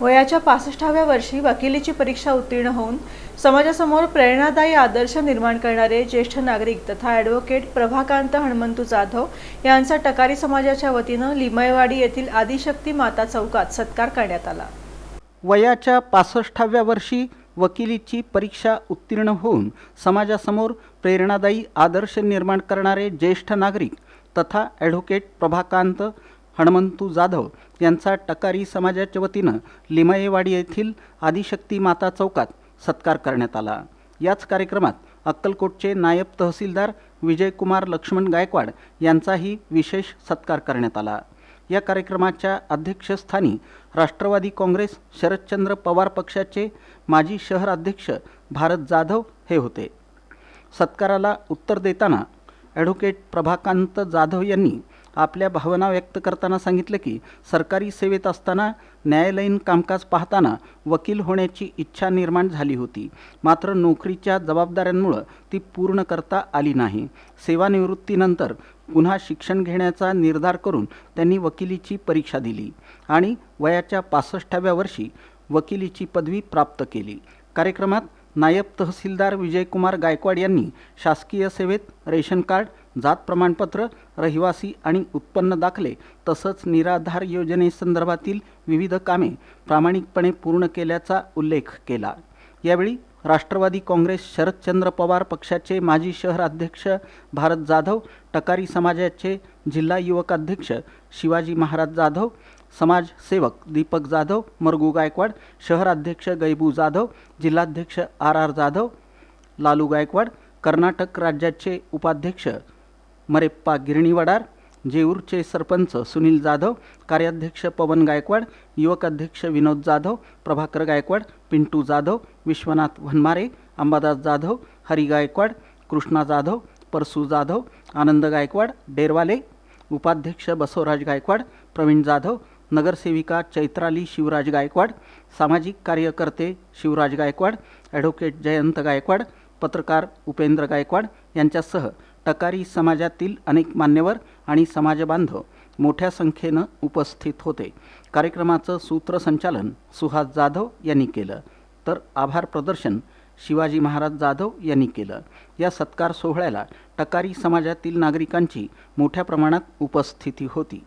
वयाच्या 65व्या वर्षी वकिलीची परीक्षा उत्तीर्ण होऊन समाजासमोर प्रेरणादायी आदर्श निर्माण करणारे ज्येष्ठ नागरिक तथा ॲडव्होकेट प्रभाकांत हणमंतू जाधव यांचा टकारी समाजाच्या वतीनं लिमयवाडी येथील आदिशक्ती माता चौकात सत्कार करण्यात आला। वयाच्या 65व्या वर्षी वकिलीची परीक्षा उत्तीर्ण होऊन समाजासमोर प्रेरणादायी आदर्श निर्माण करणारे ज्येष्ठ नागरिक तथा ॲडव्होकेट प्रभाकांत हणमंतू जाधव यांचा टकारी समाजाच्या वतीनं लिमयेवाडी येथील आदिशक्ती माता चौकात सत्कार करण्यात आला। याच कार्यक्रमात अक्कलकोटचे नायब तहसीलदार विजयकुमार लक्ष्मण गायकवाड यांचाही विशेष सत्कार करण्यात आला। या कार्यक्रमाच्या अध्यक्षस्थानी राष्ट्रवादी काँग्रेस शरदचंद्र पवार पक्षाचे माजी शहर अध्यक्ष भारत जाधव हे होते। सत्काराला उत्तर देताना ॲडव्होकेट प्रभाकांत जाधव यांनी आपल्या भावना व्यक्त करताना सांगितले की सरकारी सेवेत असताना न्यायालयीन कामकाज पाहताना वकील होण्याची इच्छा निर्माण झाली होती, मात्र नोकरीच्या जबाबदाऱ्यांमुळे ती पूर्ण करता आली नाही। सेवानिवृत्तीनंतर पुन्हा शिक्षण घेण्याचा निर्धार करून त्यांनी वकिलीची परीक्षा दिली आणि वयाच्या 65व्या वर्षी वकिलीची पदवी प्राप्त केली। कार्यक्रमात नायब तहसीलदार विजयकुमार गायकवाड यांनी शासकीय सेवेत रेशन कार्ड, जात प्रमाणपत्र, रहिवासी आणि उत्पन्न दाखले तसंच निराधार योजनेसंदर्भातील विविध कामे प्रामाणिकपणे पूर्ण केल्याचा उल्लेख केला। यावेळी राष्ट्रवादी काँग्रेस शरदचंद्र पवार पक्षाचे माजी शहर अध्यक्ष भारत जाधव, टकारी समाजाचे जिल्हा युवक अध्यक्ष शिवाजी महाराज जाधव, समाजसेवक दीपक जाधव, मरगू गायकवाड, शहर अध्यक्ष गैबू जाधव, जिल्हाध्यक्ष आर जाधव, लालू गायकवाड, कर्नाटक राज्याचे उपाध्यक्ष मरेप्पा गिरणीवडार, जेऊरचे सरपंच सुनील जाधव, कार्याध्यक्ष पवन गायकवाड, युवक अध्यक्ष विनोद जाधव, प्रभाकर गायकवाड, पिंटू जाधव, विश्वनाथ वनमारे, अंबादास जाधव, हरी गायकवाड, कृष्णा जाधव, परसू जाधव, आनंद गायकवाड डेरवाले, उपाध्यक्ष बसवराज गायकवाड, प्रवीण जाधव, नगरसेविका चैत्राली शिवराज गायकवाड, सामाजिक कार्यकर्ते शिवराज गायकवाड, ॲडव्होकेट जयंत गायकवाड, पत्रकार उपेंद्र गायकवाड यांच्यासह टकारी समाजातील अनेक मान्यवर आणि समाजबांधव मोठ्या संख्येनं उपस्थित होते। कार्यक्रमाचं सूत्रसंचालन सुहास जाधव यांनी केलं, तर आभार प्रदर्शन शिवाजी महाराज जाधव यांनी केलं। या सत्कार सोहळ्याला टकारी समाजातील नागरिकांची मोठ्या प्रमाणात उपस्थिती होती।